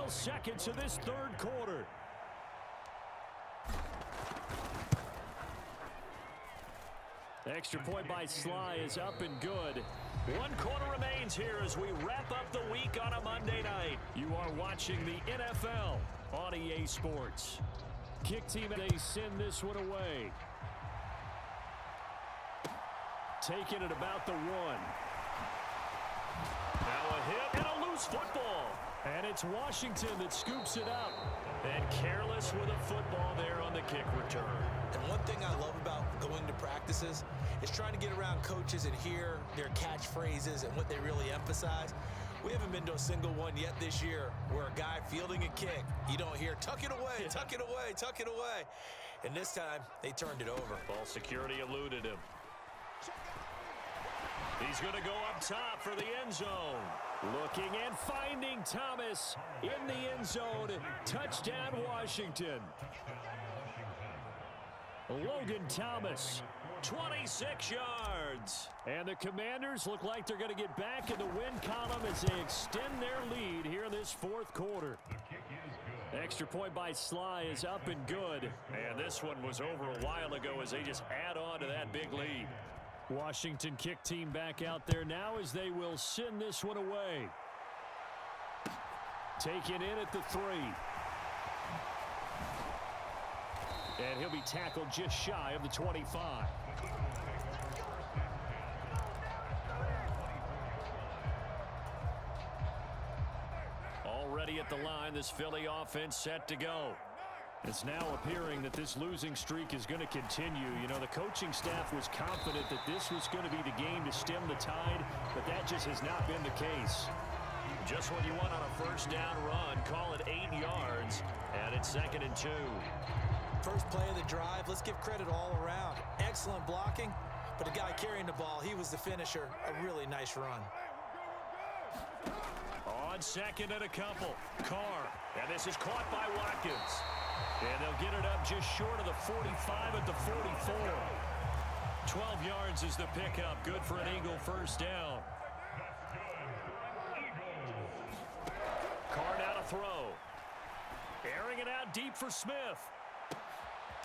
final seconds of this third quarter. Extra point by Sly is up and good. 1 quarter remains here as we wrap up the week on a Monday night. You are watching the NFL on EA Sports. Kick team, they send this one away. Taking it about the 1. Now a hit and a loose football. And it's Washington that scoops it up. And careless with a football there on the kick return. And one thing I love about going to practices is trying to get around coaches and hear their catchphrases and what they really emphasize. We haven't been to a single one yet this year where a guy fielding a kick, you don't hear, tuck it away, tuck it away, tuck it away. And this time, they turned it over. Ball security eluded him. He's going to go up top for the end zone. Looking and finding Thomas in the end zone. Touchdown, Washington. Logan Thomas, 26 yards. And the Commanders look like they're going to get back in the win column as they extend their lead here in this fourth quarter. Extra point by Sly is up and good. And this one was over a while ago as they just add on to that big lead. Washington kick team back out there now as they will send this one away. Taken in at the 3. And he'll be tackled just shy of the 25. Already at the line, this Philly offense set to go. It's now appearing that this losing streak is going to continue. You know, the coaching staff was confident that this was going to be the game to stem the tide, but that just has not been the case. Just what you want on a first down run, call it 8 yards, and it's 2nd and 2. First play of the drive, let's give credit all around. Excellent blocking, but the guy carrying the ball, he was the finisher. A really nice run. On 2nd and a couple, Carr, and this is caught by Watkins. And they'll get it up just short of the 45 at the 44. 12 yards is the pickup. Good for an Eagle first down. Carr now to throw. Airing it out deep for Smith.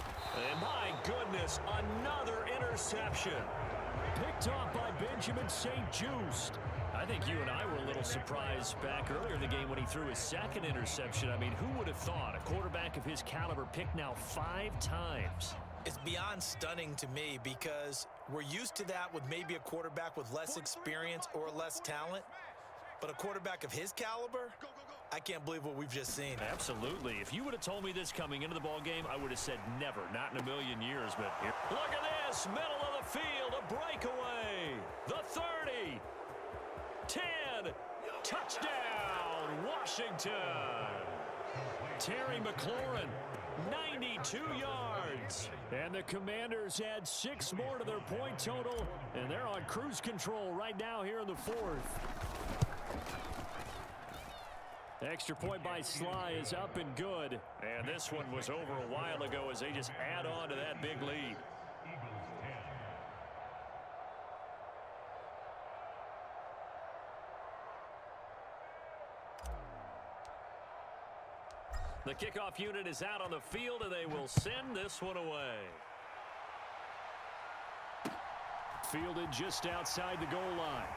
And my goodness, another interception. Picked off by Benjamin St-Juste. I think you and I were a little surprised back earlier in the game when he threw his 2nd interception. I mean, who would have thought a quarterback of his caliber picked now 5 times? It's beyond stunning to me because we're used to that with maybe a quarterback with less experience or less talent. But a quarterback of his caliber, I can't believe what we've just seen. Absolutely. If you would have told me this coming into the ball game, I would have said never, not in a million years. But here, look at this, middle of the field, a breakaway. The 30, 10, touchdown, Washington. Terry McLaurin, 92 yards. And the Commanders add 6 more to their point total, and they're on cruise control right now here in the 4th. Extra point by Sly is up and good. And this one was over a while ago as they just add on to that big lead. The kickoff unit is out on the field, and they will send this one away. Fielded just outside the goal line.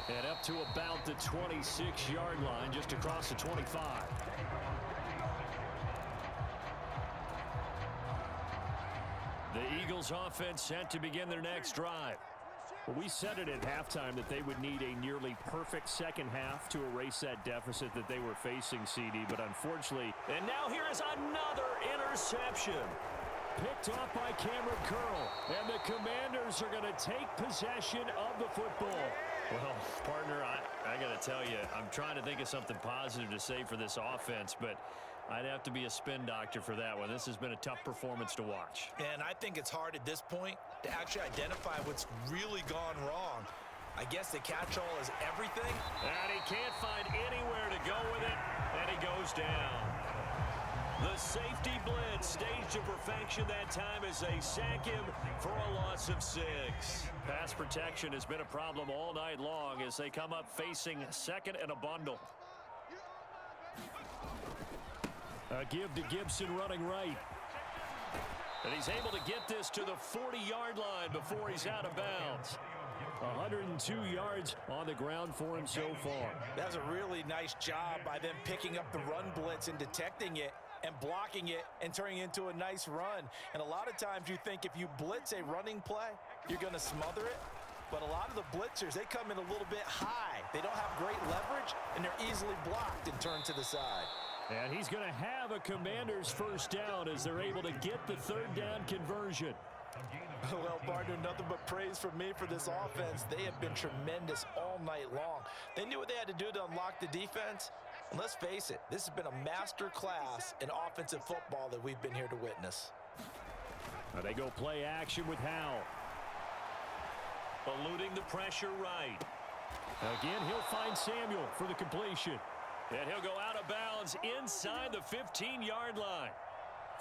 And up to about the 26-yard line, just across the 25. The Eagles offense set to begin their next drive. We said it at halftime that they would need a nearly perfect second half to erase that deficit that they were facing, CD, but unfortunately. And now here is another interception. Picked off by Cameron Curl. And the Commanders are going to take possession of the football. Well, partner, I got to tell you, I'm trying to think of something positive to say for this offense, but I'd have to be a spin doctor for that one. This has been a tough performance to watch. And I think it's hard at this point to actually identify what's really gone wrong. I guess the catch-all is everything. And he can't find anywhere to go with it, and he goes down. The safety blitz staged to perfection that time as they sack him for a loss of 6. Pass protection has been a problem all night long as they come up facing second and a bundle. A give to Gibson running right. And he's able to get this to the 40-yard line before he's out of bounds. 102 yards on the ground for him so far. That's a really nice job by them picking up the run blitz and detecting it and blocking it and turning it into a nice run. And a lot of times you think if you blitz a running play, you're going to smother it. But a lot of the blitzers, they come in a little bit high. They don't have great leverage, and they're easily blocked and turned to the side. And he's going to have a Commanders first down as they're able to get the third down conversion. Well, partner, nothing but praise from me for this offense. They have been tremendous all night long. They knew what they had to do to unlock the defense. And let's face it, this has been a master class in offensive football that we've been here to witness. Now they go play action with Howell. Eluding the pressure right. Again, he'll find Samuel for the completion. And he'll go out of bounds inside the 15-yard line.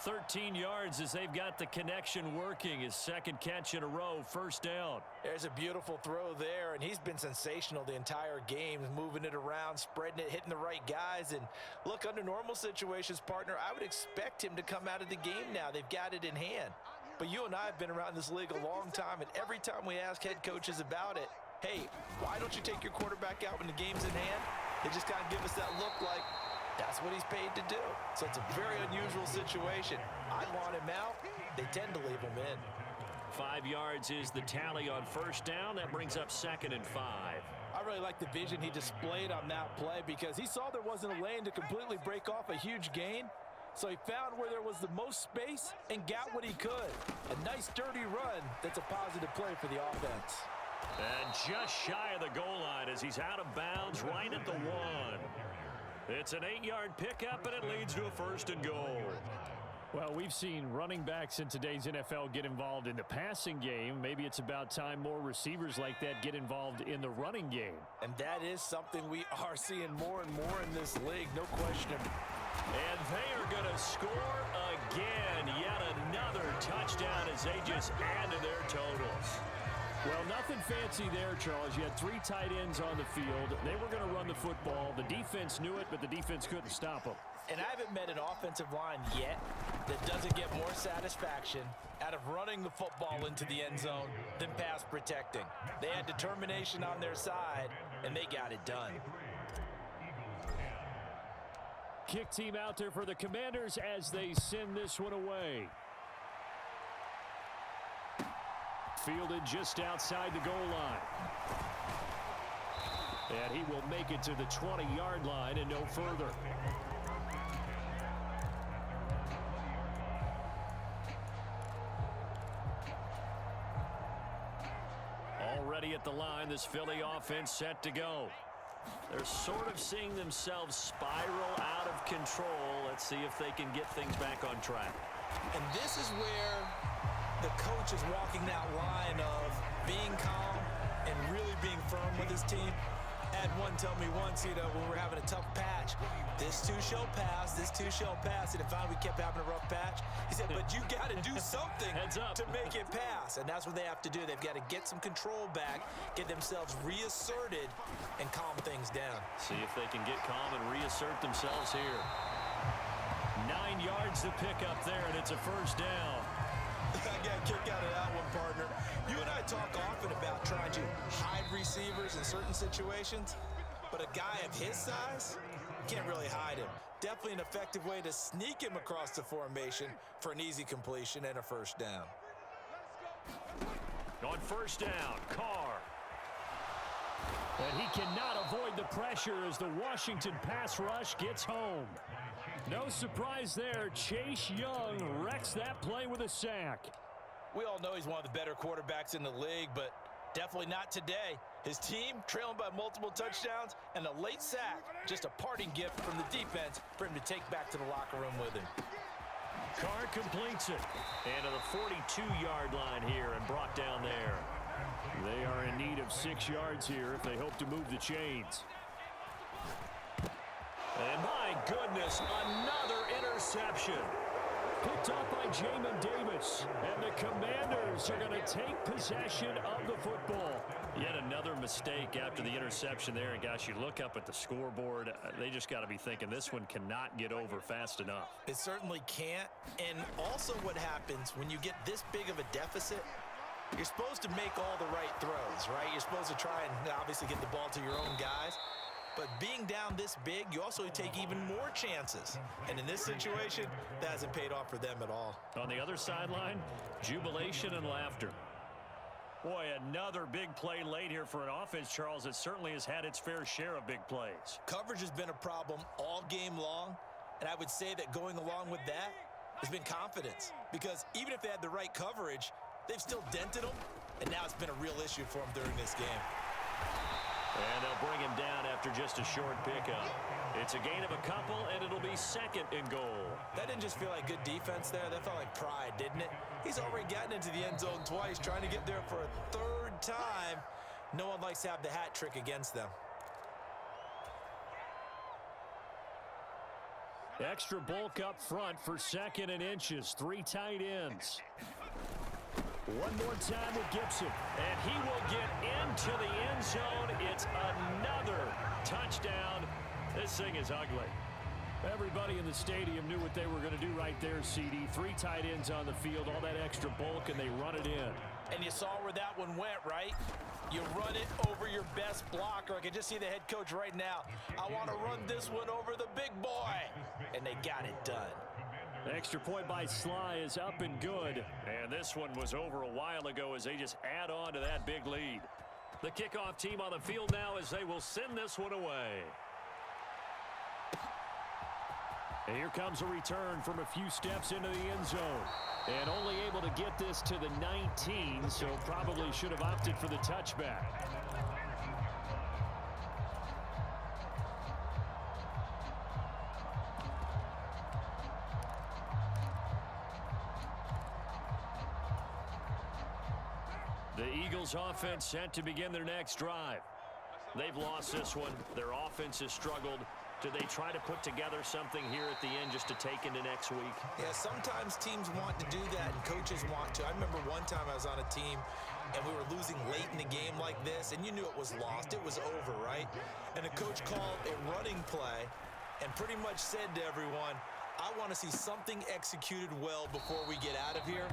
13 yards as they've got the connection working. His second catch in a row, first down. There's a beautiful throw there, and he's been sensational the entire game, moving it around, spreading it, hitting the right guys. And look, under normal situations, partner, I would expect him to come out of the game now. They've got it in hand. But you and I have been around this league a long time, and every time we ask head coaches about it, hey, why don't you take your quarterback out when the game's in hand? They just kind of give us that look like, that's what he's paid to do. So it's a very unusual situation. I want him out. They tend to leave him in. 5 yards is the tally on first down. That brings up 2nd and 5. I really like the vision he displayed on that play because he saw there wasn't a lane to completely break off a huge gain. So he found where there was the most space and got what he could. A nice, dirty run that's a positive play for the offense. And just shy of the goal line as he's out of bounds right at the 1. It's an 8-yard pickup, and it leads to a 1st and goal. Well, we've seen running backs in today's NFL get involved in the passing game. Maybe it's about time more receivers like that get involved in the running game. And that is something we are seeing more and more in this league, no question. And they are going to score again. Yet another touchdown as they just add to their totals. Well, nothing fancy there, Charles. You had 3 tight ends on the field. They were going to run the football. The defense knew it, but the defense couldn't stop them. And I haven't met an offensive line yet that doesn't get more satisfaction out of running the football into the end zone than pass protecting. They had determination on their side, and they got it done. Kick team out there for the Commanders as they send this one away. Fielded just outside the goal line. And he will make it to the 20-yard line and no further. Already at the line, this Philly offense set to go. They're sort of seeing themselves spiral out of control. Let's see if they can get things back on track. And this is where the coach is walking that line of being calm and really being firm with his team. I had one tell me once, when we were having a tough patch, this too shall pass, this too shall pass. And it finally we kept having a rough patch. He said, but you got to do something to make it pass. And that's what they have to do. They've got to get some control back, get themselves reasserted, and calm things down. See if they can get calm and reassert themselves here. 9 yards to pick up there, and it's a first down. I got a kick out of that one, partner. You and I talk often about trying to hide receivers in certain situations, but a guy of his size, can't really hide him. Definitely an effective way to sneak him across the formation for an easy completion and a first down. On first down, Carr. And he cannot avoid the pressure as the Washington pass rush gets home. No surprise there. Chase Young wrecks that play with a sack. We all know he's one of the better quarterbacks in the league, but definitely not today. His team trailing by multiple touchdowns and a late sack, just a parting gift from the defense for him to take back to the locker room with him. Carr completes it. And to the 42-yard line here and brought down there. They are in need of 6 yards here if they hope to move the chains. And my goodness, another interception. interception. Picked up by Jamin Davis. And the Commanders are going to take possession of the football. Yet another mistake after the interception there. And, gosh, you look up at the scoreboard. They just got to be thinking this one cannot get over fast enough. It certainly can't. And also what happens when you get this big of a deficit, you're supposed to make all the right throws, right? You're supposed to try and obviously get the ball to your own guys. But being down this big, you also take even more chances. And in this situation, that hasn't paid off for them at all. On the other sideline, jubilation and laughter. Boy, another big play late here for an offense, Charles, that certainly has had its fair share of big plays. Coverage has been a problem all game long. And I would say that going along with that has been confidence. Because even if they had the right coverage, they've still dented them. And now it's been a real issue for them during this game. And they'll bring him down after just a short pickup. It's a gain of a couple, and it'll be second and goal. That didn't just feel like good defense there. That felt like pride, didn't it? He's already gotten into the end zone twice, trying to get there for a third time. No one likes to have the hat trick against them. Extra bulk up front for second and inches. 3 tight ends. One more time with Gibson. And he will get into the end zone. It's another touchdown. This thing is ugly. Everybody in the stadium knew what they were going to do right there, CD. 3 tight ends on the field, all that extra bulk, and they run it in. And you saw where that one went, right? You run it over your best blocker. I can just see the head coach right now. I want to run this one over the big boy. And they got it done. Extra point by Sly is up and good. And this one was over a while ago as they just add on to that big lead. The kickoff team on the field now as they will send this one away. And here comes a return from a few steps into the end zone. And only able to get this to the 19, so probably should have opted for the touchback. The Eagles offense set to begin their next drive. They've lost this one. Their offense has struggled. Do they try to put together something here at the end just to take into next week? Yeah, sometimes teams want to do that and coaches want to. I remember one time I was on a team and we were losing late in a game like this and you knew it was lost. It was over, right? And the coach called a running play and pretty much said to everyone, I want to see something executed well before we get out of here.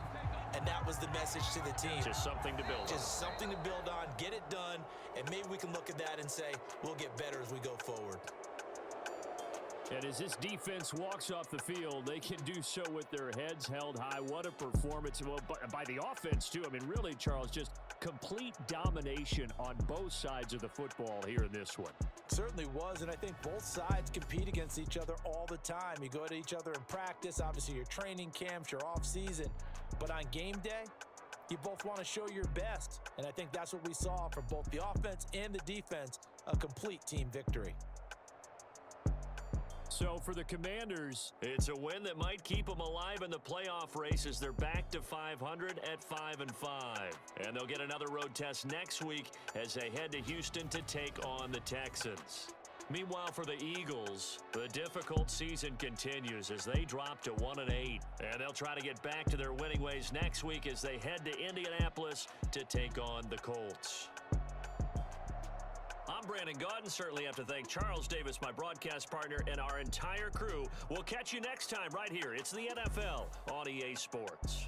And that was the message to the team. Just something to build on. Just something to build on, get it done, and maybe we can look at that and say, we'll get better as we go forward. And as this defense walks off the field, they can do so with their heads held high. What a performance. Well, by the offense, too. I mean, really, Charles, just complete domination on both sides of the football here in this one. Certainly was, and I think both sides compete against each other all the time. You go to each other in practice, obviously your training camps, your off-season. But on game day, you both want to show your best. And I think that's what we saw from both the offense and the defense, a complete team victory. So for the Commanders, it's a win that might keep them alive in the playoff race as they're back to 500 at 5-5. And they'll get another road test next week as they head to Houston to take on the Texans. Meanwhile, for the Eagles, the difficult season continues as they drop to 1-8. And they'll try to get back to their winning ways next week as they head to Indianapolis to take on the Colts. I'm Brandon Gaudin. Certainly have to thank Charles Davis, my broadcast partner, and our entire crew. We'll catch you next time right here. It's the NFL on EA Sports.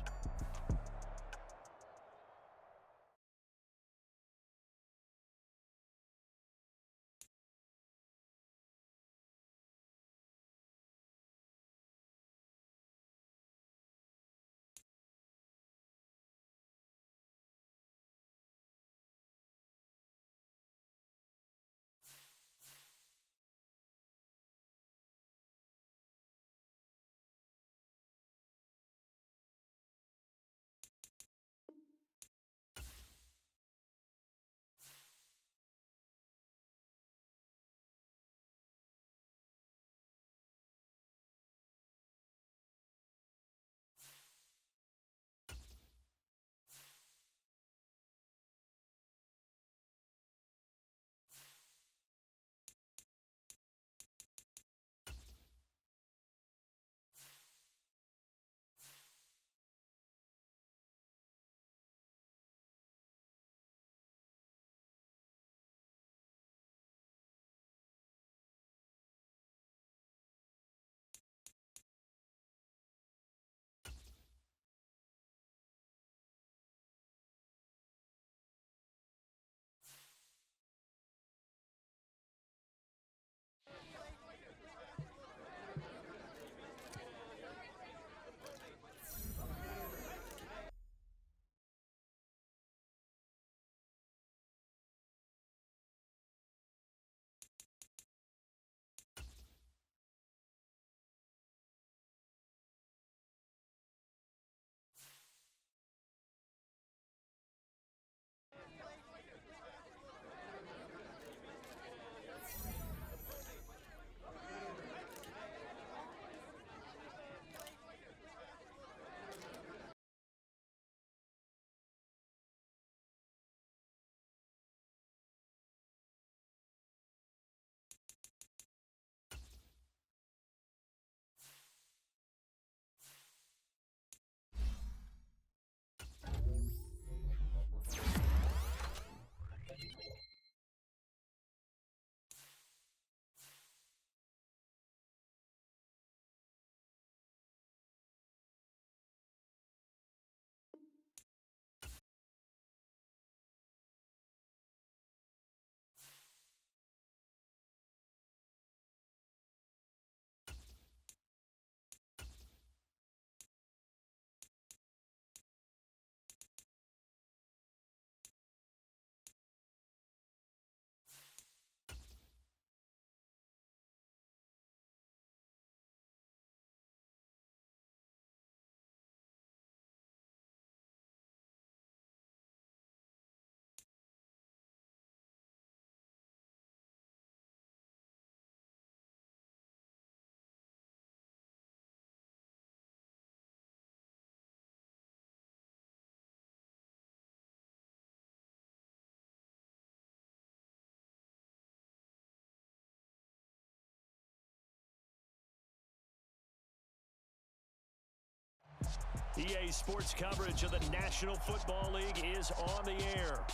EA Sports coverage of the National Football League is on the air.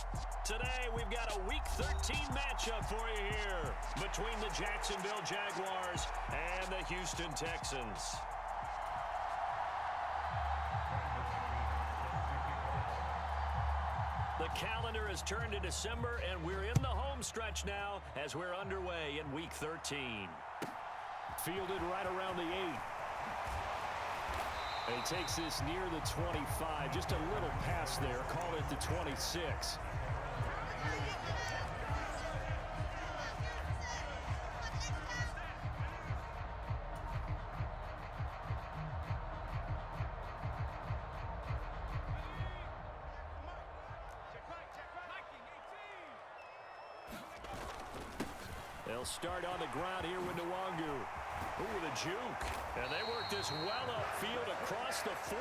Today, we've got a Week 13 matchup for you here between the Jacksonville Jaguars and the Houston Texans. The calendar has turned to December, and we're in the home stretch now as we're underway in Week 13. Fielded right around the 8. And he takes this near the 25. Just a little pass there. Call it the 26. They'll start on the ground here with Nwangu. Ooh, the juke. And they work this well upfield across the 45.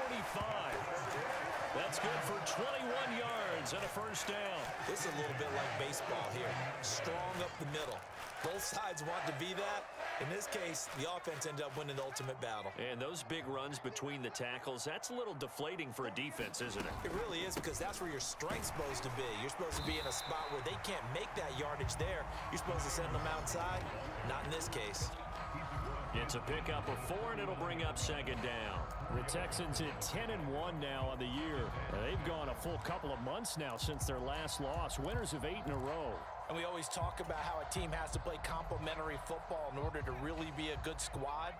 That's good for 21 yards and a first down. This is a little bit like baseball here. Strong up the middle. Both sides want to be that. In this case, the offense ended up winning the ultimate battle. And those big runs between the tackles, that's a little deflating for a defense, isn't it? It really is, because that's where your strength's supposed to be. You're supposed to be in a spot where they can't make that yardage there. You're supposed to send them outside. Not in this case. It's a pickup of 4, and it'll bring up second down. The Texans at 10-1 now on the year. They've gone a full couple of months now since their last loss. Winners of 8 in a row. And we always talk about how a team has to play complementary football in order to really be a good squad.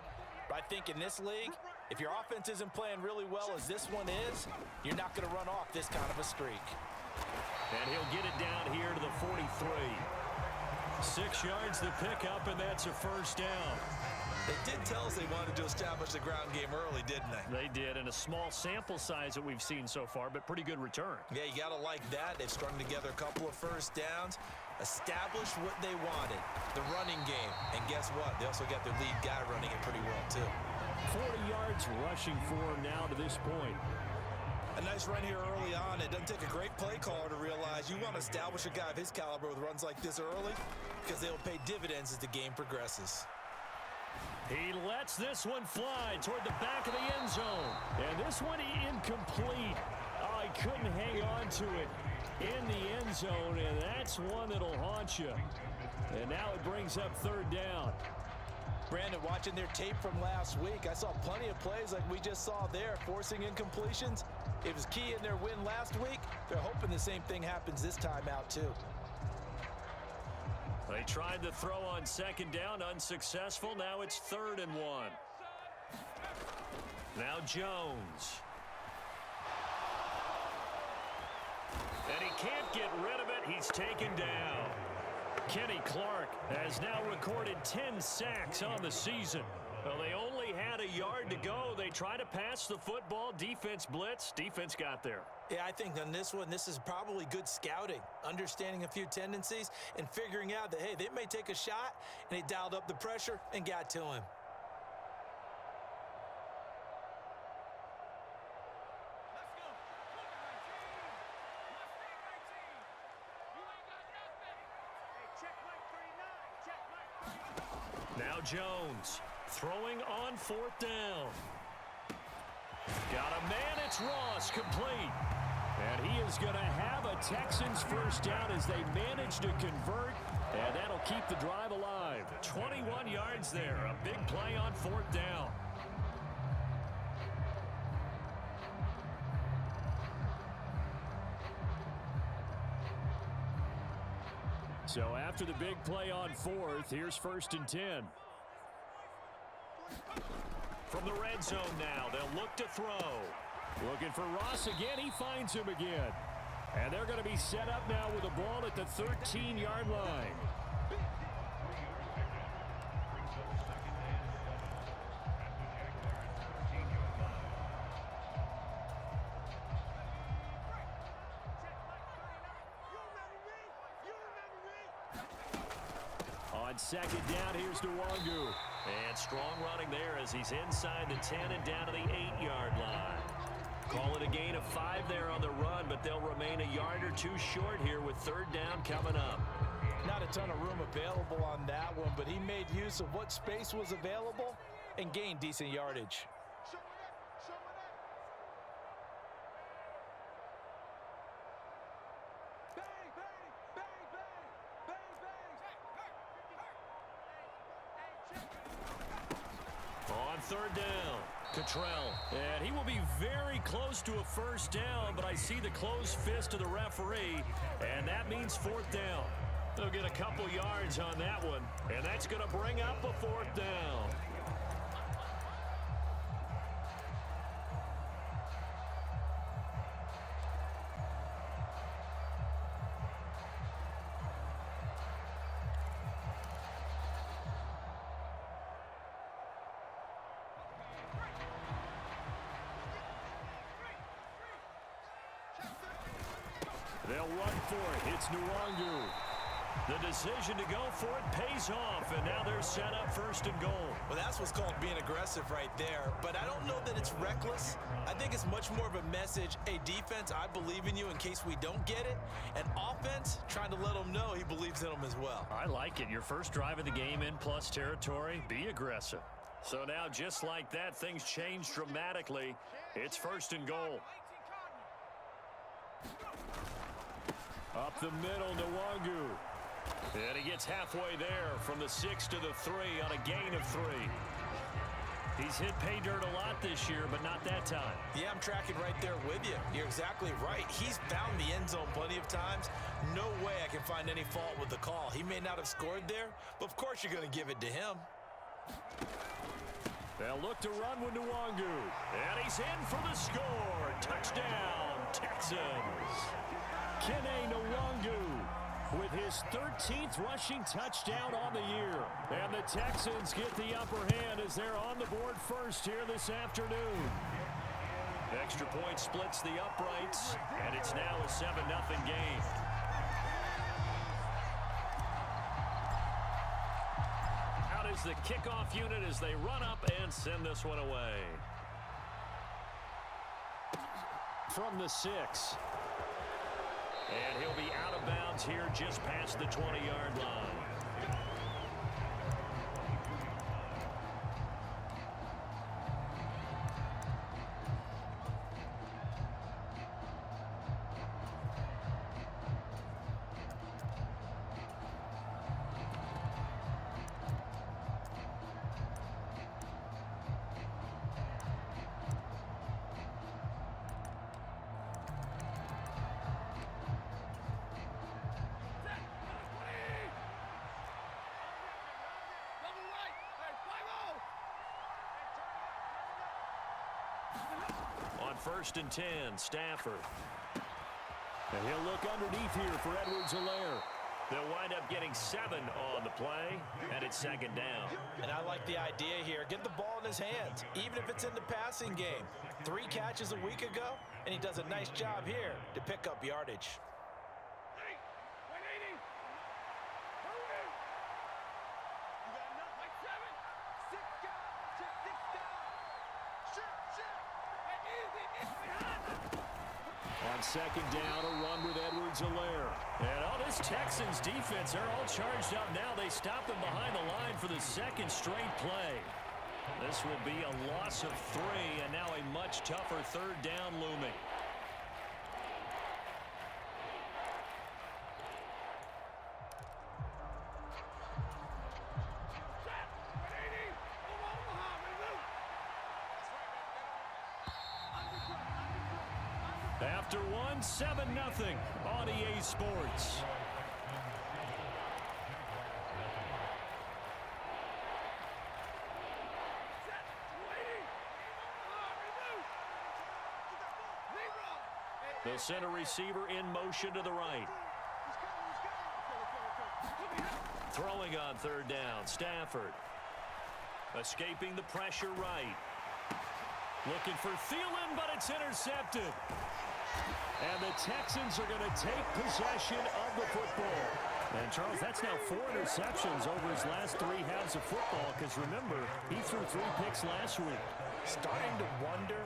But I think in this league, if your offense isn't playing really well as this one is, you're not going to run off this kind of a streak. And he'll get it down here to the 43. 6 yards the pickup, and that's a first down. They did tell us they wanted to establish the ground game early, didn't they? They did, and a small sample size that we've seen so far, but pretty good return. Yeah, you got to like that. They've strung together a couple of first downs, established what they wanted, the running game. And guess what? They also got their lead guy running it pretty well, too. 40 yards rushing for him now to this point. A nice run here early on. It doesn't take a great play caller to realize you want to establish a guy of his caliber with runs like this early, because they'll pay dividends as the game progresses. He lets this one fly toward the back of the end zone. And this one incomplete. Oh, he couldn't hang on to it in the end zone, and that's one that'll haunt you. And now it brings up third down. Brandon, watching their tape from last week, I saw plenty of plays like we just saw there, forcing incompletions. It was key in their win last week. They're hoping the same thing happens this time out, too. They tried to throw on second down, unsuccessful. Now it's 3rd and 1. Now Jones. And he can't get rid of it. He's taken down. Kenny Clark has now recorded 10 sacks on the season. Well, they only had a yard to go. They tried to pass the football. Defense blitz. Defense got there. Yeah, I think on this one, this is probably good scouting, understanding a few tendencies and figuring out that, hey, they may take a shot, and he dialed up the pressure and got to him. Now Jones throwing on 4th down. Got a man, it's Ross, complete. And he is going to have a Texans first down as they manage to convert, and that'll keep the drive alive. 21 yards there, a big play on 4th down. So after the big play on 4th, here's 1st and 10. From the red zone now, they'll look to throw. Looking for Ross again. He finds him again. And they're going to be set up now with the ball at the 13-yard line. On second down, here's Nwangu. And strong running there as he's inside the 10 and down to the 8-yard line. Call it a gain of 5 there on the run, but they'll remain a yard or 2 short here with 3rd down coming up. Not a ton of room available on that one, but he made use of what space was available and gained decent yardage. On third down, Cottrell. And he will be very close to a first down, but I see the closed fist of the referee, and that means fourth down. They'll get a couple yards on that one, and that's going to bring up a fourth down. They'll run for it. It's Nwangu. The decision to go for it pays off, and now they're set up first and goal. Well, that's what's called being aggressive right there, but I don't know that it's reckless. I think it's much more of a message. Hey, defense, I believe in you in case we don't get it. And offense, trying to let them know he believes in them as well. I like it. Your first drive of the game in plus territory, be aggressive. So now, just like that, things change dramatically. It's first and goal. Up the middle, Nwangu. And he gets halfway there from the 6 to the 3 on a gain of 3. He's hit pay dirt a lot this year, but not that time. Yeah, I'm tracking right there with you. You're exactly right. He's found the end zone plenty of times. No way I can find any fault with the call. He may not have scored there, but of course you're going to give it to him. They'll look to run with Nwangu. And he's in for the score. Touchdown, Texans. Kene Nwangu with his 13th rushing touchdown on the year. And the Texans get the upper hand as they're on the board first here this afternoon. Extra point splits the uprights, and it's now a 7-0 game. Out is the kickoff unit as they run up and send this one away. From the 6. And he'll be out of bounds here just past the 20-yard line. On 1st and 10, Stafford. And he'll look underneath here for Edwards-Helaire. They'll wind up getting 7 on the play, and it's 2nd down. And I like the idea here. Get the ball in his hands, even if it's in the passing game. 3 catches a week ago, and he does a nice job here to pick up yardage. On 2nd down, a run with Edwards-Helaire. And all this Texans defense, they're all charged up now. They stop them behind the line for the 2nd straight play. This will be a loss of 3, and now a much tougher 3rd down looming. After one, 7-0 on EA Sports. The center receiver in motion to the right. Throwing on 3rd down, Stafford. Escaping the pressure right. Looking for Thielen, but it's intercepted. And the Texans are going to take possession of the football. And, Charles, that's now 4 interceptions over his last 3 halves of football, because, remember, he threw 3 picks last week. Starting to wonder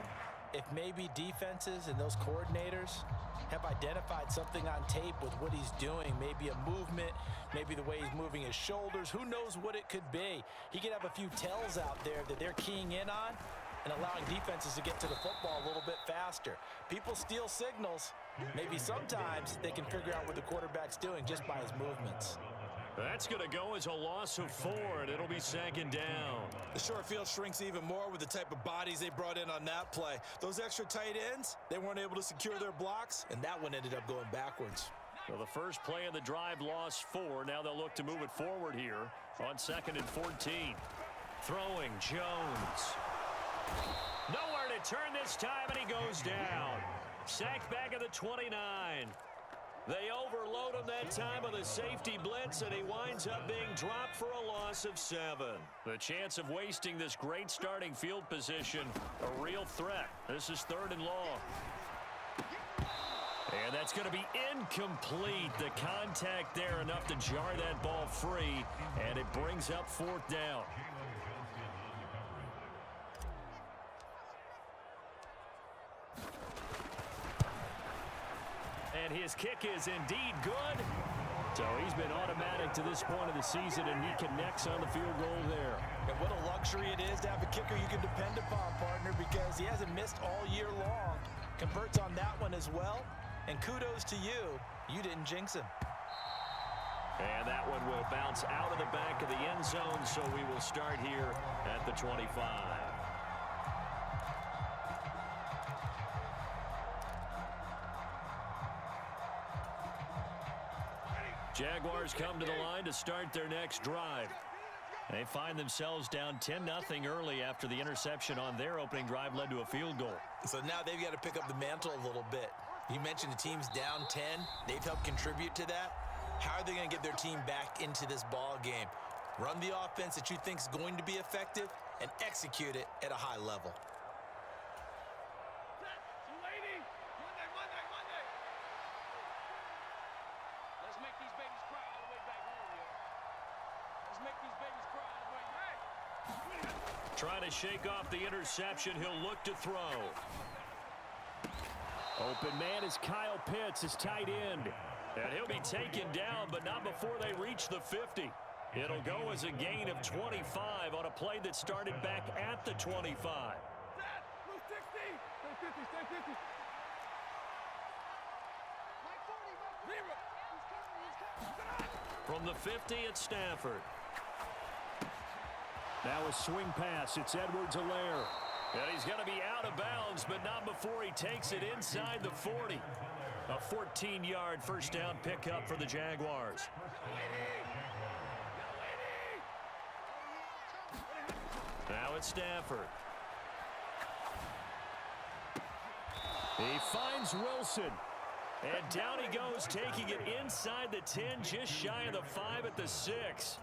if maybe defenses and those coordinators have identified something on tape with what he's doing. Maybe a movement, maybe the way he's moving his shoulders. Who knows what it could be? He could have a few tells out there that they're keying in on and allowing defenses to get to the football a little bit faster. People steal signals. Maybe sometimes they can figure out what the quarterback's doing just by his movements. That's going to go as a loss of 4, and it'll be second down. The short field shrinks even more with the type of bodies they brought in on that play. Those extra tight ends, they weren't able to secure their blocks, and that one ended up going backwards. So the first play of the drive lost 4. Now they'll look to move it forward here on 2nd and 14. Throwing Jones. Nowhere to turn this time, and he goes down. Sacked back at the 29. They overload him that time with a safety blitz, and he winds up being dropped for a loss of 7. The chance of wasting this great starting field position, a real threat. This is 3rd and long. And that's going to be incomplete. The contact there enough to jar that ball free, and it brings up 4th down. And his kick is indeed good. So he's been automatic to this point of the season, and he connects on the field goal there. And what a luxury it is to have a kicker you can depend upon, partner, because he hasn't missed all year long. Converts on that one as well. And kudos to you. You didn't jinx him. And that one will bounce out of the back of the end zone, so we will start here at the 25. Jaguars come to the line to start their next drive. They find themselves down 10-0 early after the interception on their opening drive led to a field goal. So now they've got to pick up the mantle a little bit. You mentioned the team's down 10. They've helped contribute to that. How are they going to get their team back into this ball game? Run the offense that you think is going to be effective and execute it at a high level. Trying to shake off the interception. He'll look to throw. Open man is Kyle Pitts, his tight end. And he'll be taken down, but not before they reach the 50. It'll go as a gain of 25 on a play that started back at the 25. From the 50, it's Stafford. Now a swing pass. It's Edwards-Helaire. And he's going to be out of bounds, but not before he takes it inside the 40. A 14-yard first down pickup for the Jaguars. Now it's Stafford. He finds Wilson. And down he goes, taking it inside the 10, just shy of the 5 at the 6.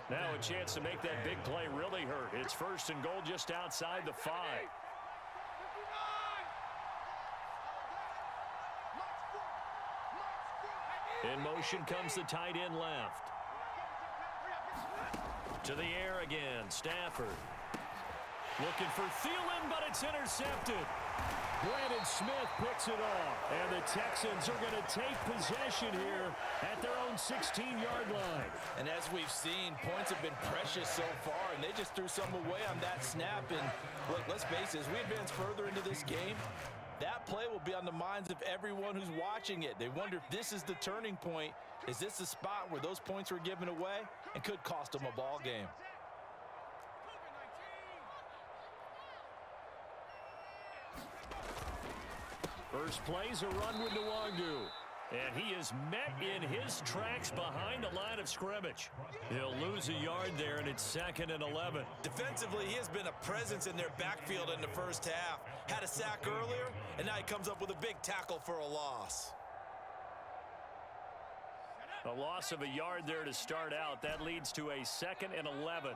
Now a chance to make that big play really hurt. It's 1st and goal just outside the 5. In motion comes the tight end left. To the air again, Stafford. Looking for Thielen, but it's intercepted. Brandon Smith picks it off. And the Texans are going to take possession here at their own 16-yard line. And as we've seen, points have been precious so far, and they just threw some away on that snap. And look, let's face it, as we advance further into this game, that play will be on the minds of everyone who's watching it. They wonder if this is the turning point. Is this the spot where those points were given away and could cost them a ball game? First play's a run with Nwangu. And he is met in his tracks behind the line of scrimmage. He'll lose a yard there, and it's 2nd and 11. Defensively, he has been a presence in their backfield in the first half. Had a sack earlier, and now he comes up with a big tackle for a loss. A loss of a yard there to start out. That leads to a 2nd and 11.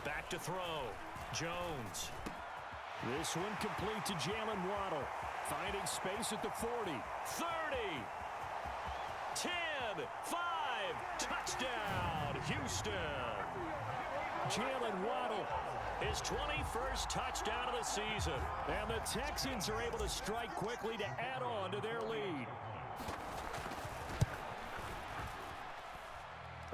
Back to throw. Jones. This one complete to Jalen Waddle. Finding space at the 40. 30. 10. 5. Touchdown, Houston. Jalen Waddle, his 21st touchdown of the season. And the Texans are able to strike quickly to add on to their lead.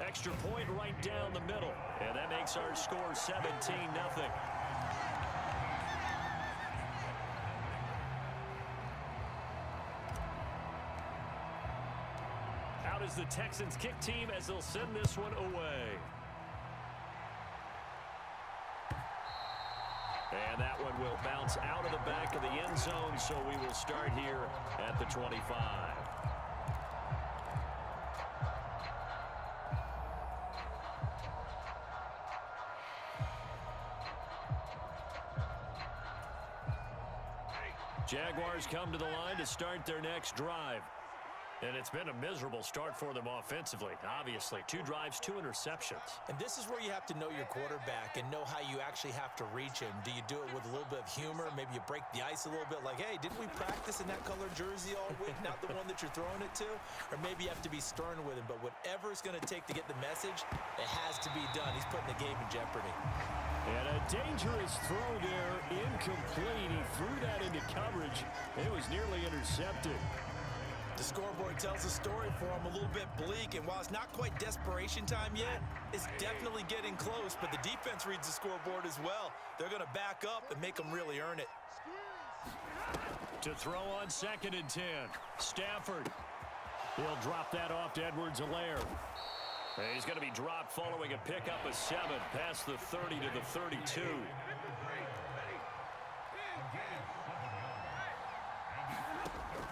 Extra point right down the middle. And that makes our score 17-0. Out is the Texans kick team as they'll send this one away. And that one will bounce out of the back of the end zone, so we will start here at the 25. Jaguars come to the line to start their next drive. And it's been a miserable start for them offensively, obviously. 2 drives, 2 interceptions. And this is where you have to know your quarterback and know how you actually have to reach him. Do you do it with a little bit of humor? Maybe you break the ice a little bit like, hey, didn't we practice in that color jersey all week? Not the one that you're throwing it to? Or maybe you have to be stern with him. But whatever it's going to take to get the message, it has to be done. He's putting the game in jeopardy. And a dangerous throw there, incomplete. He threw that into coverage. It was nearly intercepted. The scoreboard tells a story for him, a little bit bleak, and while it's not quite desperation time yet, it's definitely getting close, but the defense reads the scoreboard as well. They're going to back up and make them really earn it. To throw on 2nd and 10, Stafford. He'll drop that off to Edwards-Helaire. He's going to be dropped following a pickup of 7 past the 30 to the 32.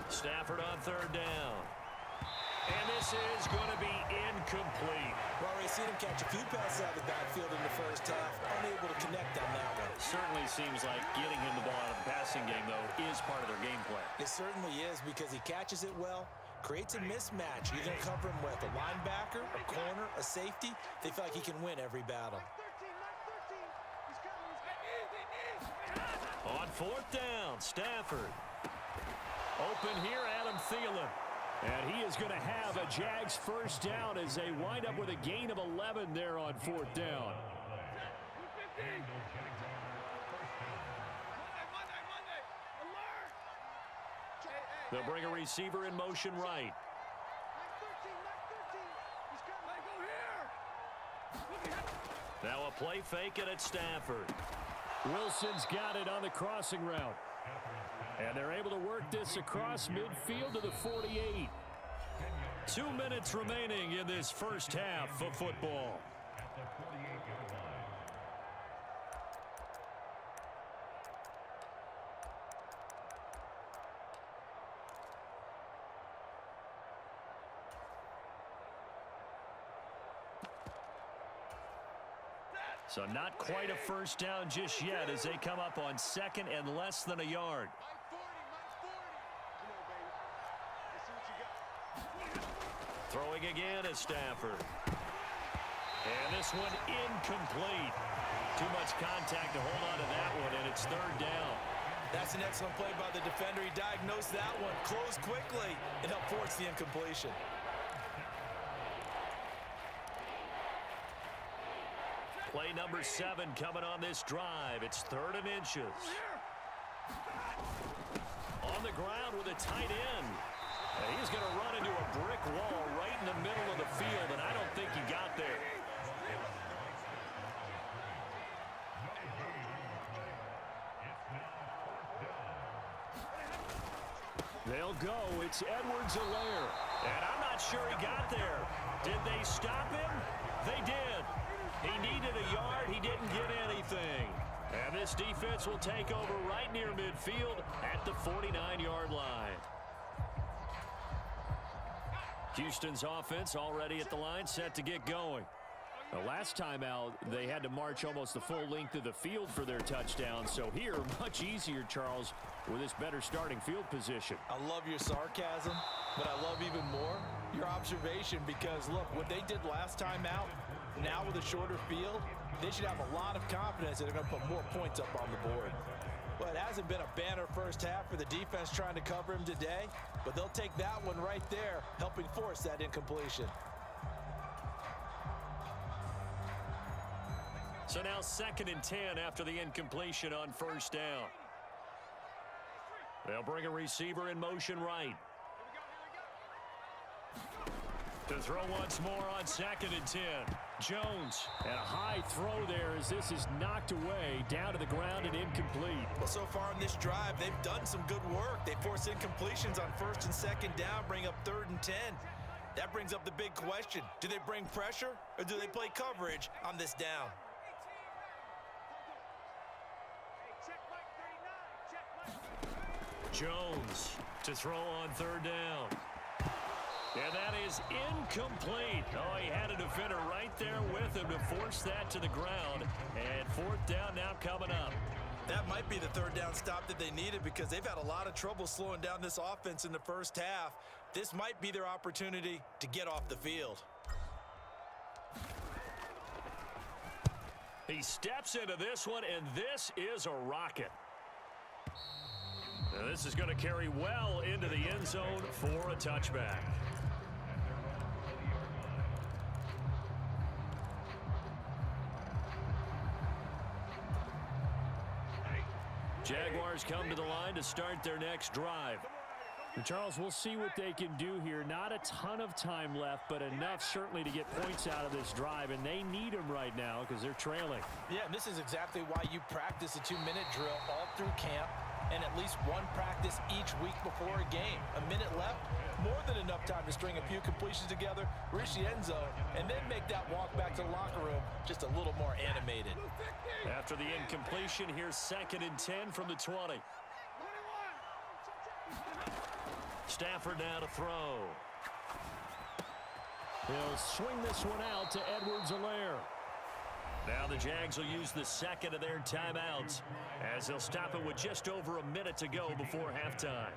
Stafford on 3rd down. And this is going to be incomplete. We've already seen him catch a few passes out of the backfield in the first half. Unable to connect on that one. Certainly seems like getting him the ball out of the passing game, though, is part of their game plan. It certainly is because he catches it well, creates a mismatch. You're going to cover him with a linebacker, a corner, a safety. They feel like he can win every battle. On 4th down, Stafford. Open here, Adam Thielen. And he is going to have a Jags first down as they wind up with a gain of 11 there on 4th down. They'll bring a receiver in motion right. Now a play fake, and it's Stafford. Wilson's got it on the crossing route. And they're able to work this across midfield to the 48. 2 minutes remaining in this first half of football. So not quite a first down just yet as they come up on 2nd and less than a yard. Throwing again is Stafford. And this one incomplete. Too much contact to hold on to that one, and it's 3rd down. That's an excellent play by the defender. He diagnosed that one, closed quickly, and helped force the incompletion. Play number 7 coming on this drive. It's 3rd and inches. On the ground with a tight end. And he's going to run into a brick wall right in the middle of the field, and I don't think he got there. They'll go. It's Edwards-Helaire. And I'm not sure he got there. Did they stop him? They did. He needed a yard. He didn't get anything. And this defense will take over right near midfield at the 49-yard line. Houston's offense already at the line, set to get going. The last time out, they had to march almost the full length of the field for their touchdown. So here, much easier, Charles, with this better starting field position. I love your sarcasm, but I love even more your observation because, look, what they did last time out, now with a shorter field, they should have a lot of confidence that they're going to put more points up on the board. Well, it hasn't been a banner first half for the defense trying to cover him today, but they'll take that one right there, helping force that incompletion. So now 2nd and 10 after the incompletion on 1st down. They'll bring a receiver in motion right. To throw once more on 2nd and 10. Jones, and a high throw there as this is knocked away down to the ground and incomplete. Well, so far in this drive, they've done some good work. They force incompletions on 1st and 2nd down, bring up 3rd and 10. That brings up the big question. Do they bring pressure or do they play coverage on this down? Jones to throw on third down. And that is incomplete. Oh, he had a defender right there with him to force that to the ground. And fourth down now coming up. That might be the third down stop that they needed because they've had a lot of trouble slowing down this offense in the first half. This might be their opportunity to get off the field. He steps into this one, and this is a rocket. Now this is going to carry well into the end zone for a touchback. Jaguars come to the line to start their next drive. And Charles, we'll see what they can do here. Not a ton of time left, but enough certainly to get points out of this drive, and they need them right now because they're trailing. Yeah, and this is exactly why you practice a 2-minute drill all through camp and at least one practice each week before a game. A minute left, more than enough time to string a few completions together, reach the end zone, and then make that walk back to the locker room just a little more animated. After the incompletion, here's 2nd and 10 from the 20. Stafford now to throw. He'll swing this one out to Edwards-Helaire. Now the Jags will use the second of their timeouts as they'll stop it with just over a minute to go before halftime.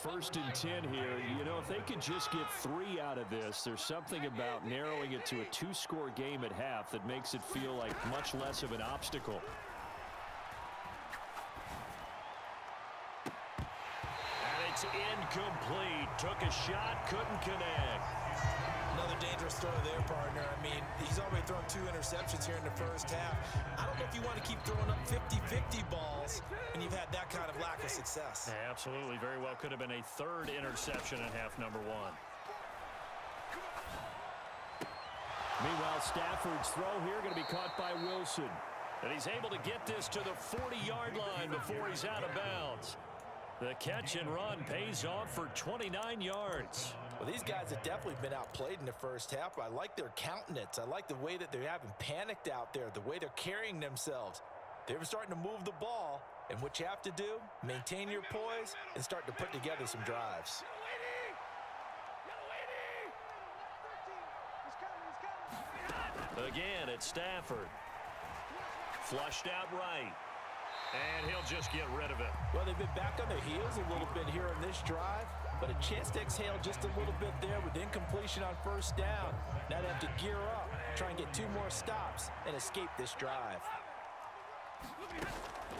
1st and 10 here. You know, if they could just get 3 out of this, there's something about narrowing it to a 2-score game at half that makes it feel like much less of an obstacle. And it's incomplete. Took a shot, couldn't connect. Another dangerous throw there, partner. I mean, he's already thrown 2 interceptions here in the first half. I don't know if you want to keep throwing up 50-50 balls, and you've had that kind of lack of success. Yeah, absolutely. Very well could have been a 3rd interception in half number 1. Meanwhile, Stafford's throw here going to be caught by Wilson. And he's able to get this to the 40-yard line before he's out of bounds. The catch and run pays off for 29 yards. Well, these guys have definitely been outplayed in the first half. I like their countenance. I like the way that they're having panicked out there, the way they're carrying themselves. They're starting to move the ball, and what you have to do, maintain your poise and start to put together some drives. Again, it's Stafford. Flushed out right. And he'll just get rid of it. Well, they've been back on their heels a little bit here on this drive, but a chance to exhale just a little bit there with incompletion on 1st down. Now they have to gear up, try and get 2 more stops, and escape this drive.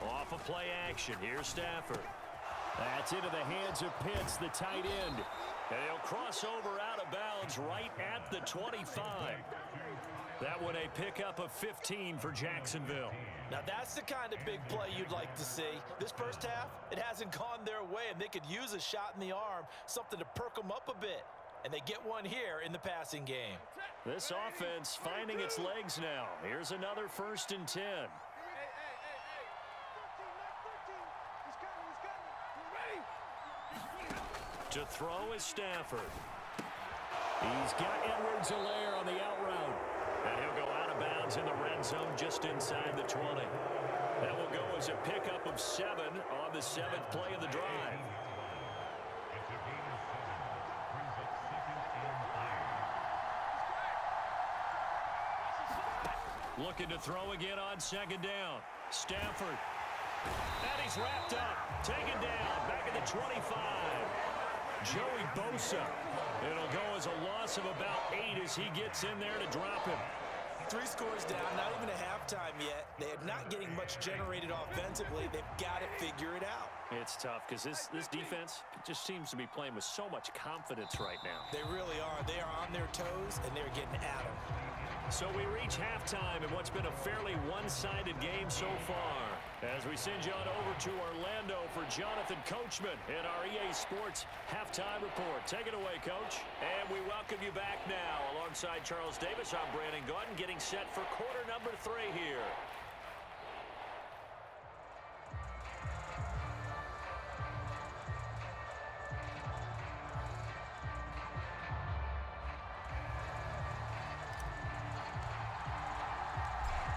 Off of play action, here's Stafford. That's into the hands of Pitts, the tight end. And he'll cross over out of bounds right at the 25. That one a pickup of 15 for Jacksonville. Now that's the kind of big play you'd like to see. This first half, it hasn't gone their way, and they could use a shot in the arm, something to perk them up a bit. And they get one here in the passing game. This offense finding its legs now. Here's another 1st and 10. To throw is Stafford. He's got Edwards-Helaire on the out route. And he'll go out of bounds in the red zone just inside the 20. That will go as a pickup of 7 on the 7th play of the drive. Looking to throw again on 2nd down. Stafford. And he's wrapped up. Taken down. Back at the 25. Joey Bosa. It'll go as a loss of about 8 as he gets in there to drop him. 3 scores down, not even a halftime yet. They are not getting much generated offensively. They've got to figure it out. It's tough because this defense just seems to be playing with so much confidence right now. They really are. They are on their toes, and they're getting at them. So we reach halftime in what's been a fairly one-sided game so far. As we send you on over to Orlando for Jonathan Coachman in our EA Sports Halftime Report. Take it away, Coach. And we welcome you back now. Alongside Charles Davis, I'm Brandon Gordon, getting set for quarter number 3 here.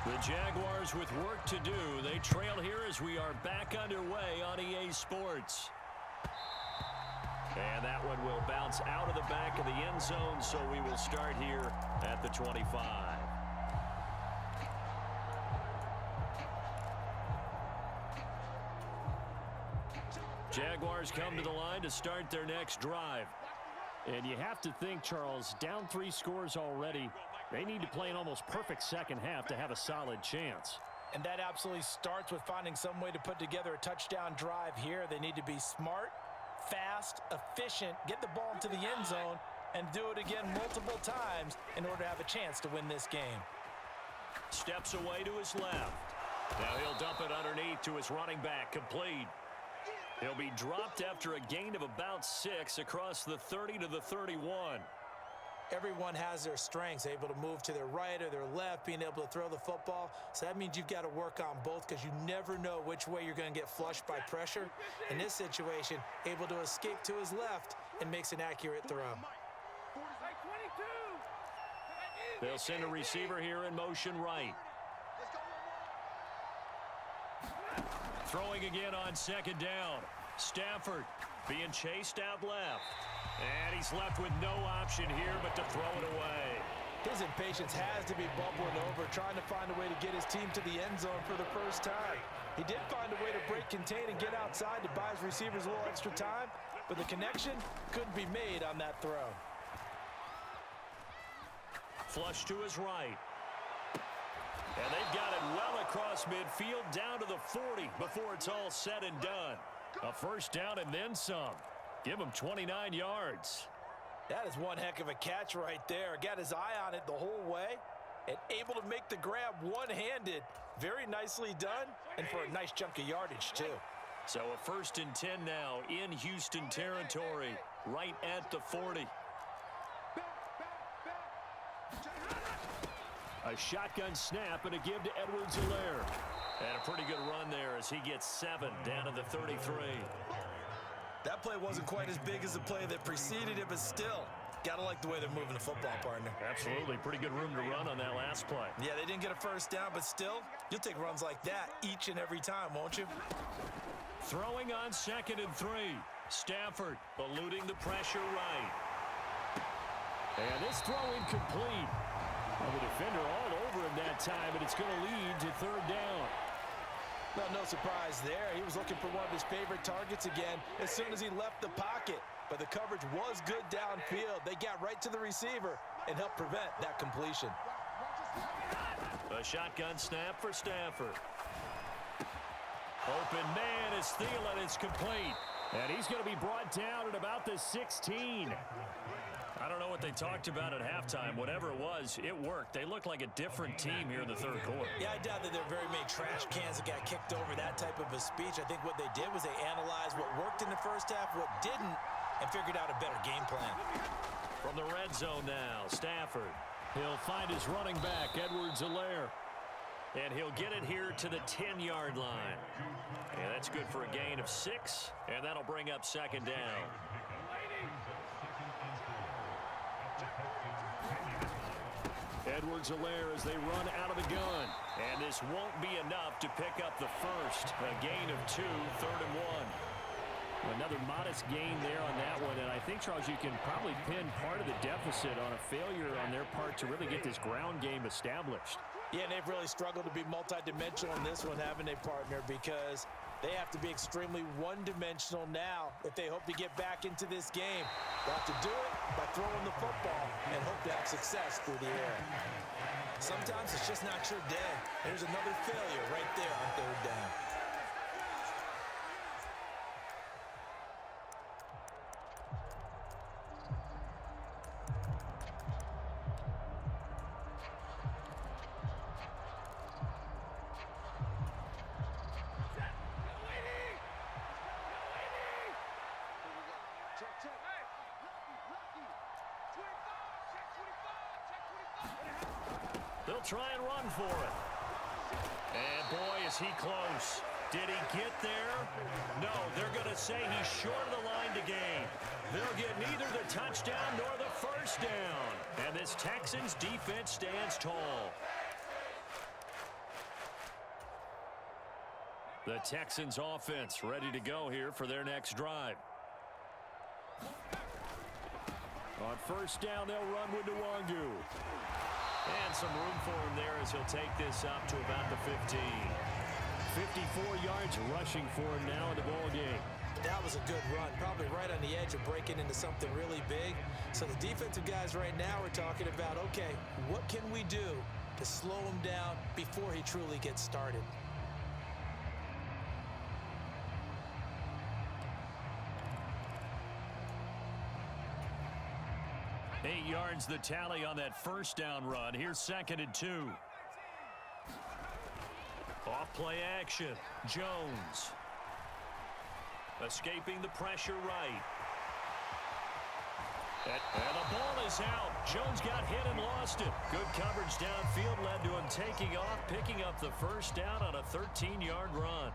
The Jaguars with work to do. They trail here as we are back underway on EA Sports. And that one will bounce out of the back of the end zone, so we will start here at the 25. Jaguars come to the line to start their next drive. And you have to think, Charles, down 3 scores already. They need to play an almost perfect second half to have a solid chance. And that absolutely starts with finding some way to put together a touchdown drive here. They need to be smart, fast, efficient, get the ball into the end zone, and do it again multiple times in order to have a chance to win this game. Steps away to his left. Now he'll dump it underneath to his running back, complete. He'll be dropped after a gain of about 6 across the 30 to the 31. Everyone has their strengths, able to move to their right or their left, being able to throw the football. So that means you've got to work on both because you never know which way you're going to get flushed by pressure. In this situation, able to escape to his left and makes an accurate throw. They'll send a receiver here in motion right. Throwing again on second down. Stafford being chased out left. And he's left with no option here but to throw it away. His impatience has to be bubbling over, trying to find a way to get his team to the end zone for the first time. He did find a way to break, contain, and get outside to buy his receivers a little extra time, but the connection couldn't be made on that throw. Flush to his right. And they've got it well across midfield down to the 40 before it's all said and done. A first down and then some. Give him 29 yards. That is one heck of a catch right there. Got his eye on it the whole way and able to make the grab one-handed. Very nicely done and for a nice chunk of yardage too. So a 1st and 10 now in Houston territory, right at the 40. A shotgun snap and a give to Edwards-Helaire. And a pretty good run there as he gets 7 down to the 33. That play wasn't quite as big as the play that preceded it, but still, gotta like the way they're moving the football, partner. Absolutely. Pretty good room to run on that last play. Yeah, they didn't get a first down, but still, you'll take runs like that each and every time, won't you? Throwing on 2nd and 3. Stafford eluding the pressure right. And this throw incomplete. Well, the defender all over him that time, and it's going to lead to 3rd down. Well, no surprise there. He was looking for one of his favorite targets again as soon as he left the pocket. But the coverage was good downfield. They got right to the receiver and helped prevent that completion. A shotgun snap for Stafford. Open man is Thielen. It's complete. And he's going to be brought down at about the 16. I don't know what they talked about at halftime. Whatever it was, it worked. They looked like a different team here in the 3rd quarter. Yeah, I doubt that there are very many trash cans that got kicked over, that type of a speech. I think what they did was they analyzed what worked in the first half, what didn't, and figured out a better game plan. From the red zone now, Stafford. He'll find his running back, Edwards-Helaire. And he'll get it here to the 10-yard line. And that's good for a gain of 6, and that'll bring up 2nd down. Edwards-Helaire as they run out of the gun. And this won't be enough to pick up the first. A gain of 2, 3rd and 1. Another modest gain there on that one. And I think, Charles, you can probably pin part of the deficit on a failure on their part to really get this ground game established. Yeah, and they've really struggled to be multidimensional in this one, haven't they, partner? Because they have to be extremely one-dimensional now if they hope to get back into this game. They'll have to do it by throwing the football and hope to have success through the air. Sometimes it's just not your day. There's another failure right there on 3rd down. They'll try and run for it. And boy, is he close. Did he get there? No, they're going to say he's short of the line to gain. They'll get neither the touchdown nor the first down. And this Texans defense stands tall. The Texans offense ready to go here for their next drive. On first down, they'll run with Nwangu. And some room for him there as he'll take this up to about the 15. 54 yards rushing for him now in the ball game. That was a good run, probably right on the edge of breaking into something really big. So the defensive guys right now are talking about, okay, what can we do to slow him down before he truly gets started? Eight yards the tally on that first down run. Here's 2nd and 2. Off play action. Jones. Escaping the pressure right. And the ball is out. Jones got hit and lost it. Good coverage downfield led to him taking off, picking up the first down on a 13-yard run.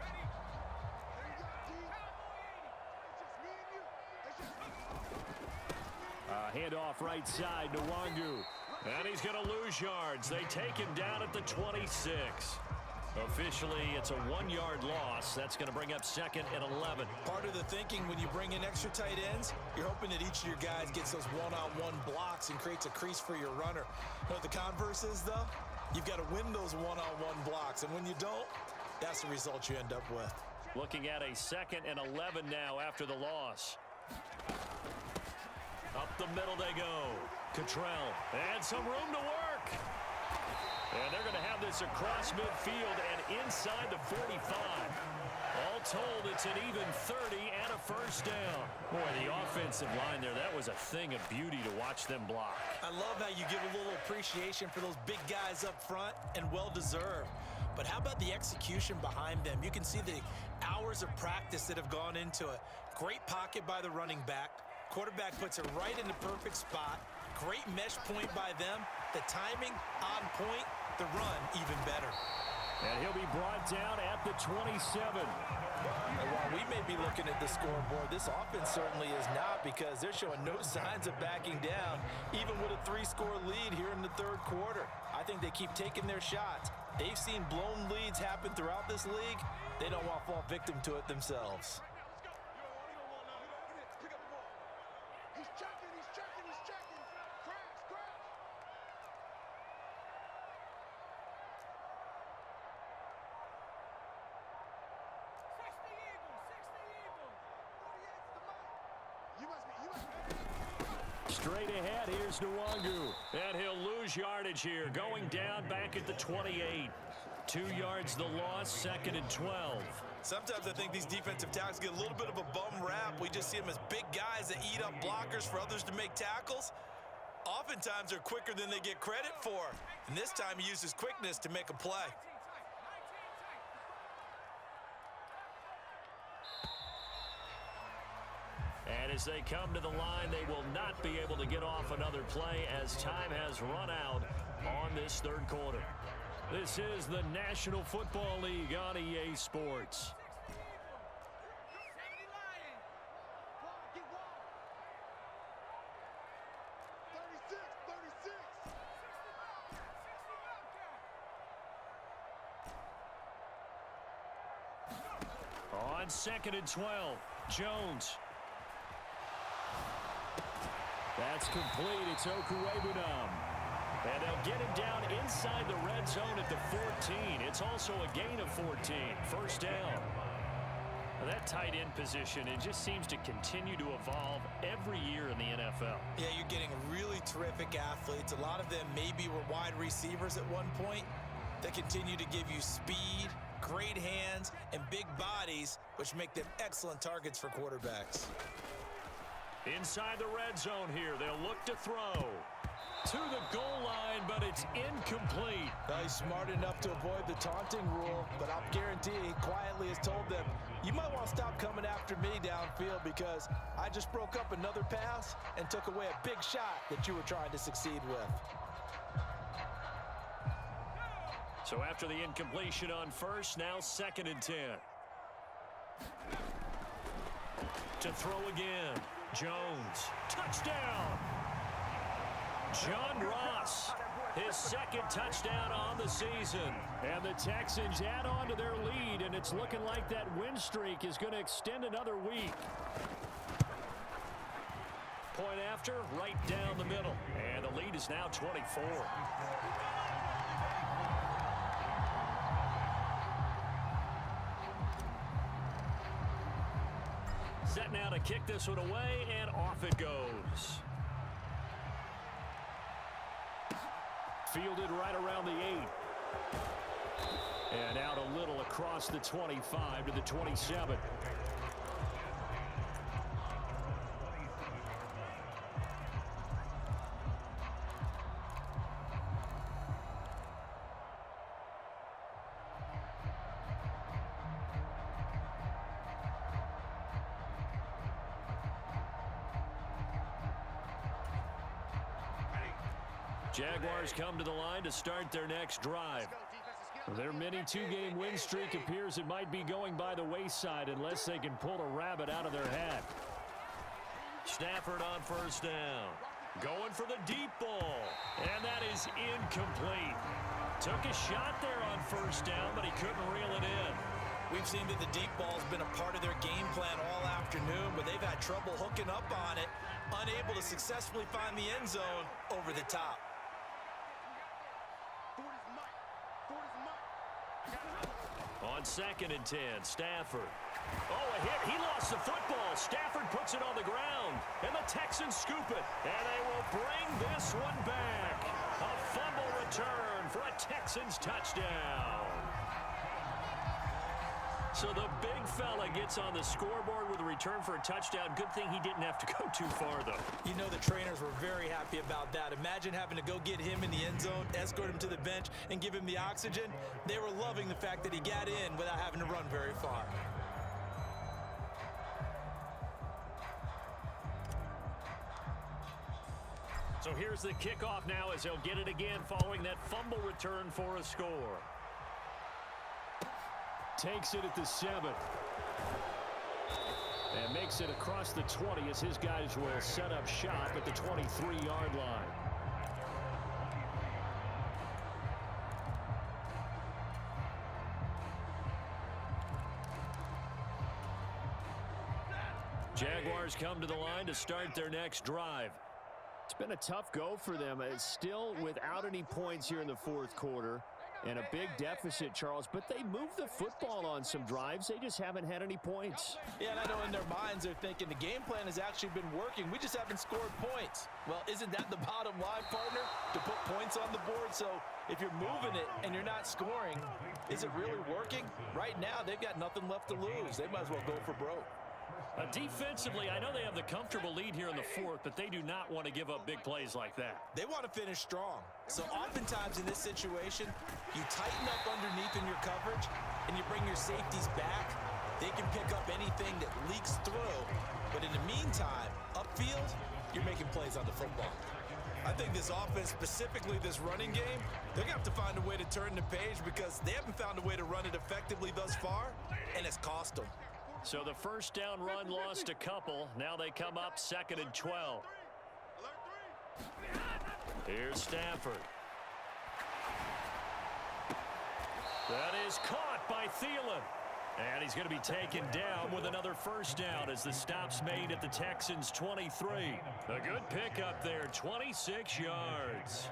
Handoff right side to Nwangu. And he's going to lose yards. They take him down at the 26. Officially, it's a 1-yard loss. That's going to bring up 2nd and 11. Part of the thinking when you bring in extra tight ends, you're hoping that each of your guys gets those one-on-one blocks and creates a crease for your runner. You know what the converse is, though? You've got to win those one-on-one blocks, and when you don't, that's the result you end up with. Looking at a 2nd and 11 now after the loss. Up the middle they go. Cottrell. And some room to work. And they're going to have this across midfield and inside the 45. All told, it's an even 30 and a first down. Boy, the offensive line there, that was a thing of beauty to watch them block. I love how you give a little appreciation for those big guys up front, and well-deserved. But how about the execution behind them? You can see the hours of practice that have gone into it. Great pocket by the running back. Quarterback puts it right in the perfect spot. Great mesh point by them. The timing on point. The run even better. And he'll be brought down at the 27. And while we may be looking at the scoreboard, this offense certainly is not, because they're showing no signs of backing down, even with a 3-score lead here in the third quarter. I think they keep taking their shots. They've seen blown leads happen throughout this league. They don't want to fall victim to it themselves. Straight ahead, here's Nwangu. And he'll lose yardage here, going down back at the 28. 2 yards the loss, 2nd and 12. Sometimes I think these defensive tackles get a little bit of a bum rap. We just see them as big guys that eat up blockers for others to make tackles. Oftentimes they're quicker than they get credit for. And this time he uses quickness to make a play. And as they come to the line, they will not be able to get off another play as time has run out on this third quarter. This is the National Football League on EA Sports. On 2nd and 12, Jones. That's complete. It's Okuwebunam. And they'll get him down inside the red zone at the 14. It's also a gain of 14. First down. Well, that tight end position, it just seems to continue to evolve every year in the NFL. Yeah, you're getting really terrific athletes. A lot of them maybe were wide receivers at one point. They continue to give you speed, great hands, and big bodies, which make them excellent targets for quarterbacks. Inside the red zone here, they'll look to throw. To the goal line, but it's incomplete. He's smart enough to avoid the taunting rule, but I'll guarantee he quietly has told them, you might want to stop coming after me downfield, because I just broke up another pass and took away a big shot that you were trying to succeed with. So after the incompletion on first, now 2nd and 10. To throw again. Jones. Touchdown. John Ross, his second touchdown on the season. And the Texans add on to their lead, and it's looking like that win streak is going to extend another week. Point after, right down the middle. And the lead is now 24. Set now to kick this one away, and off it goes. Fielded right around the 8. And out a little across the 25 to the 27. Jaguars come to the line to start their next drive. Their mini two-game win streak appears it might be going by the wayside unless they can pull a rabbit out of their hat. Stafford on first down. Going for the deep ball. And that is incomplete. Took a shot there on first down, but he couldn't reel it in. We've seen that the deep ball's been a part of their game plan all afternoon, but they've had trouble hooking up on it, unable to successfully find the end zone over the top. On 2nd and 10, Stafford. Oh, a hit. He lost the football. Stafford puts it on the ground, and the Texans scoop it. And they will bring this one back. A fumble return for a Texans touchdown. So the big fella gets on the scoreboard with a return for a touchdown. Good thing he didn't have to go too far, though. You know the trainers were very happy about that. Imagine having to go get him in the end zone, escort him to the bench, and give him the oxygen. They were loving the fact that he got in without having to run very far. So here's the kickoff now as they'll get it again following that fumble return for a score. Takes it at the 7. And makes it across the 20 as his guys will set up shop at the 23-yard line. Jaguars come to the line to start their next drive. It's been a tough go for them. It's still without any points here in the fourth quarter. And a big deficit, Charles, but they moved the football on some drives. They just haven't had any points. Yeah, and I know in their minds they're thinking the game plan has actually been working. We just haven't scored points. Well, isn't that the bottom line, partner? To put points on the board. So if you're moving it and you're not scoring, is it really working? Right now, they've got nothing left to lose. They might as well go for broke. Defensively, I know they have the comfortable lead here in the fourth, but they do not want to give up big plays like that. They want to finish strong. So oftentimes in this situation, you tighten up underneath in your coverage, and you bring your safeties back. They can pick up anything that leaks through. But in the meantime, upfield, you're making plays on the football. I think this offense, specifically this running game, they're going to have to find a way to turn the page because they haven't found a way to run it effectively thus far, and it's cost them. So the first down run lost a couple. Now they come up 2nd and 12. Here's Stafford. That is caught by Thielen. And he's going to be taken down with another first down as the stop's made at the Texans' 23. A good pickup there, 26 yards.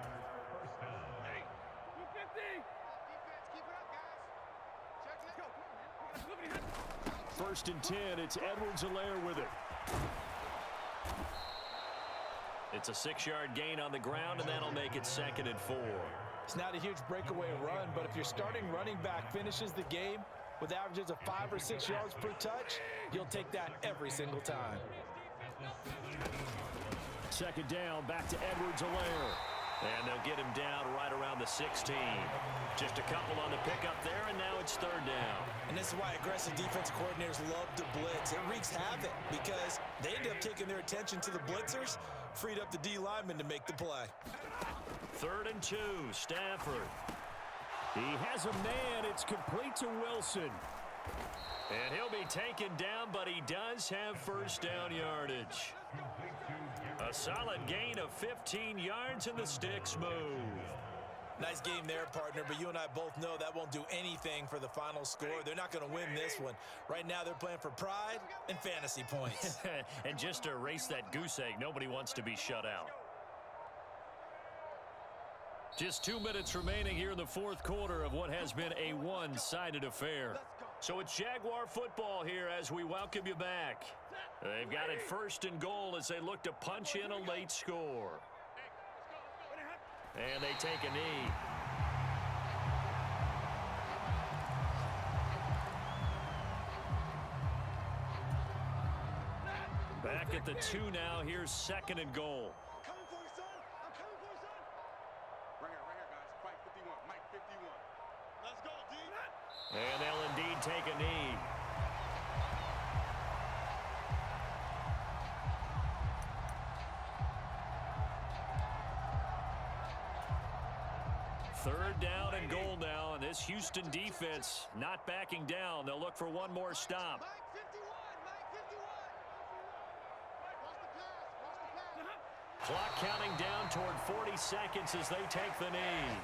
1st and 10, it's Edwards-Helaire with it. It's a 6-yard gain on the ground, and that'll make it 2nd and 4. It's not a huge breakaway run, but if your starting running back finishes the game with averages of 5 or 6 yards per touch, you'll take that every single time. 2nd down, back to Edwards-Helaire. And they'll get him down right around the 16. Just a couple on the pickup there, and now it's 3rd down. And this is why aggressive defensive coordinators love to blitz. It wreaks havoc because they end up taking their attention to the blitzers, freed up the D lineman to make the play. 3rd and 2, Stafford. He has a man. It's complete to Wilson. And he'll be taken down, but he does have first down yardage. A solid gain of 15 yards, and the sticks move. Nice game there, partner, but you and I both know that won't do anything for the final score. They're not going to win this one. Right now, they're playing for pride and fantasy points. And just to erase that goose egg, nobody wants to be shut out. Just 2 minutes remaining here in the fourth quarter of what has been a one-sided affair. So it's Jaguar football here as we welcome you back. They've got it first and goal as they look to punch in a late score. And they take a knee. Back at the 2 now. Here's second and goal. And they'll indeed take a knee. Third down and goal now, and this Houston defense not backing down. They'll look for one more stop. Clock counting down toward 40 seconds as they take the knee.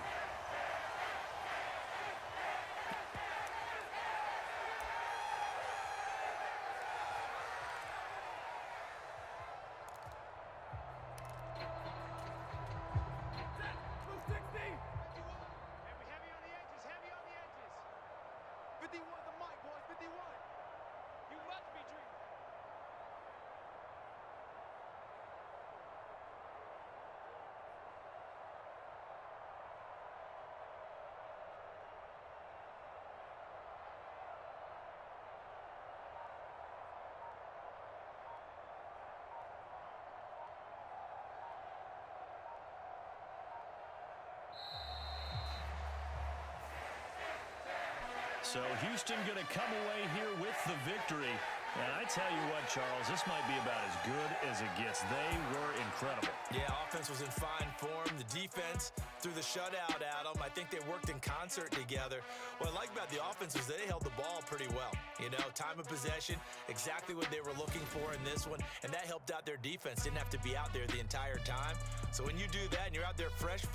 So Houston going to come away here with the victory. And I tell you what, Charles, this might be about as good as it gets. They were incredible. Yeah, offense was in fine form. The defense threw the shutout at them. I think they worked in concert together. What I like about the offense is they held the ball pretty well. You know, time of possession, exactly what they were looking for in this one. And that helped out their defense. Didn't have to be out there the entire time. So when you do that and you're out there fresh